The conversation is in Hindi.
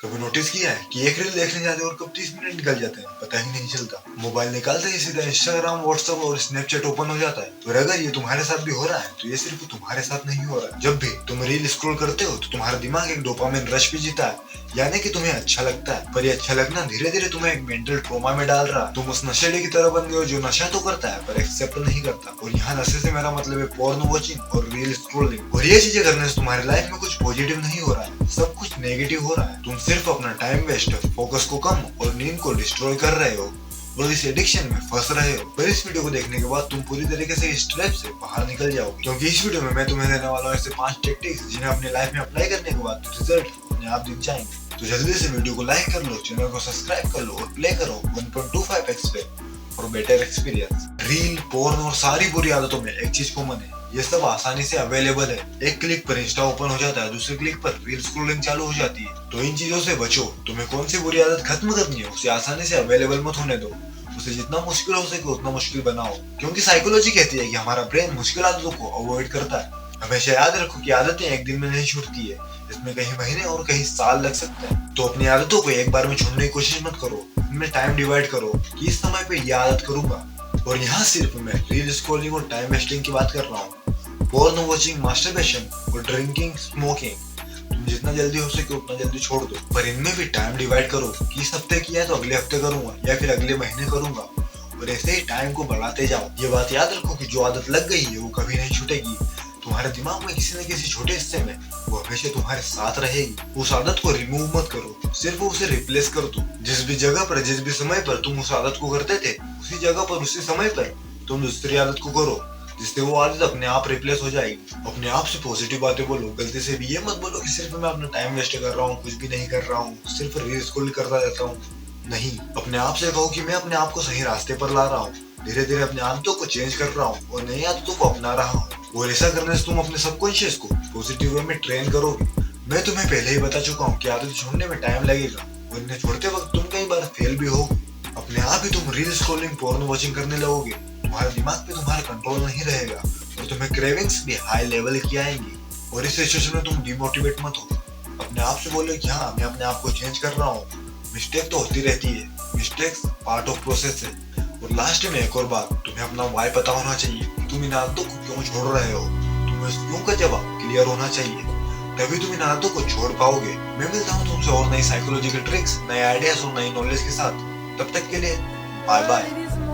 कभी नोटिस किया है कि एक रील देखने जाते और कब 30 मिनट निकल जाते हैं पता ही नहीं चलता। मोबाइल निकालते ही सीधा इंस्टाग्राम, व्हाट्सएप और स्नैपचैट ओपन हो जाता है। और अगर ये तुम्हारे साथ भी हो रहा है तो ये सिर्फ तुम्हारे साथ नहीं हो रहा है। जब भी तुम रील स्क्रॉल करते हो तो तुम्हारा दिमाग एक डोपामिन रश भी जीता है, यानी कि तुम्हें अच्छा लगता है। पर ये अच्छा लगना धीरे धीरे तुम्हें एक मेंटल ट्रोमा में डाल रहा है। तुम उस नशेड़ी की तरह बन गए हो जो नशा तो करता है पर एक्सेप्ट नहीं करता। और यहाँ नशे से मेरा मतलब है पोर्न वॉचिंग और रील स्क्रॉलिंग। और ये चीजें करने से तुम्हारी लाइफ में कुछ पॉजिटिव नहीं हो रहा है, सब कुछ नेगेटिव हो रहा है। तुम सिर्फ अपना टाइम वेस्ट, फोकस को कम और नींद को डिस्ट्रॉय कर रहे हो और इस एडिक्शन में फंस रहे हो। पर इस वीडियो को देखने के बाद तुम पूरी तरीके से इस ट्रैप से बाहर निकल जाओगे, क्योंकि इस वीडियो में मैं तुम्हें देने वाला हूँ ऐसे 5 टेक्टिक्स जिन्हें अपने लाइफ में अप्लाई करने के बाद रिजल्ट अपने आप दिख जाएंगे। तो जल्दी से वीडियो को लाइक कर लो, चैनल को सब्सक्राइब कर लो और प्ले करो 1.25x पे for better experience. Reel, porn और सारी बुरी आदतों में एक चीज कॉमन है, ये सब आसानी से अवेलेबल है। एक क्लिक पर इंस्टा ओपन हो जाता है, दूसरे क्लिक पर रील स्क्रॉलिंग चालू हो जाती है। तो इन चीजों से बचो। तुम्हें कौन सी बुरी आदत खत्म करनी है उसे आसानी से अवेलेबल मत होने दो, उसे जितना मुश्किल हो सके उतना मुश्किल बनाओ। क्योंकि साइकोलॉजी कहती है कि हमारा ब्रेन मुश्किल आदतों को अवॉइड करता है। हमेशा याद रखो कि आदतें एक दिन में नहीं छूटती है, इसमें कहीं महीने और कहीं साल लग सकते हैं। तो अपनी आदतों को एक बार में छोड़ने की कोशिश मत करो, इनमें टाइम डिवाइड करो कि इस समय पे यह आदत करूंगा। और यहाँ सिर्फ मैं रील स्क्रॉलिंग और टाइम वेस्टिंग की बात कर रहा हूँ। पोर्न वॉचिंग, मास्टरबेशन और ड्रिंकिंग, स्मोकिंग तुम जितना जल्दी हो सके उतना जल्दी छोड़ दो। पर इनमें भी टाइम डिवाइड करो कि इस हफ्ते किया है तो अगले हफ्ते करूंगा या फिर अगले महीने करूंगा, और ऐसे ही टाइम को बढ़ाते जाओ। ये बात याद रखो कि जो आदत लग गई है वो कभी नहीं छूटेगी। तुम्हारे दिमाग में किसी न किसी छोटे हिस्से में वो हमेशा तुम्हारे साथ रहेगी। उस आदत को रिमूव मत करो, सिर्फ उसे रिप्लेस कर दो। जिस भी जगह पर, जिस भी समय पर तुम उस आदत को करते थे, उसी जगह पर उसी समय पर तुम दूसरी आदत को करो, जिससे वो आदत अपने आप रिप्लेस हो जाएगी। अपने आप से पॉजिटिव बातें बोलो। गलती से भी ये मत बोलो कि सिर्फ मैं अपना टाइम वेस्ट कर रहा हूँ, कुछ भी नहीं कर रहा हूँ, सिर्फ रील स्क्रॉल करता रहता हूँ। नहीं, अपने आप से कहो कि मैं अपने आप को सही रास्ते पर ला रहा हूँ, धीरे धीरे अपनी आदतों को चेंज कर रहा हूँ और नई आदतों को अपना रहा हूँ। और ऐसा करने से तुम अपने सबकॉन्शियस को पॉजिटिव वे में ट्रेन करोगे। मैं तुम्हें पहले ही बता चुका हूँ कि आदत छोड़ने में टाइम लगेगा और इन्हें छोड़ते वक्त तुम कई बार फेल भी होगे। अपने आप ही तुम रील स्क्रॉलिंग, पोर्न वॉचिंग करने लगोगे। तुम्हारे दिमाग पे तुम्हारा कंट्रोल नहीं रहेगा और तुम्हें क्रेविंग्स भी हाई लेवल की आएंगी। और इस सिचुएशन में तुम डिमोटिवेट मत हो। अपने आप से बोलो कि हाँ, मैं अपने आप को चेंज कर रहा हूँ। मिस्टेक तो होती रहती है, मिस्टेक्स पार्ट ऑफ प्रोसेस है। और लास्ट में एक और बात, तुम्हें अपना वाई पता होना चाहिए। तुम इन आदतों को क्यों छोड़ रहे हो, तुम्हें उस क्यों का जवाब क्लियर होना चाहिए, तभी तुम इन आदतों को छोड़ पाओगे। मैं मिलता हूँ तुमसे और नई साइकोलॉजिकल ट्रिक्स, नए आइडियाज और नई नॉलेज के साथ। तब तक के लिए बाय बाय।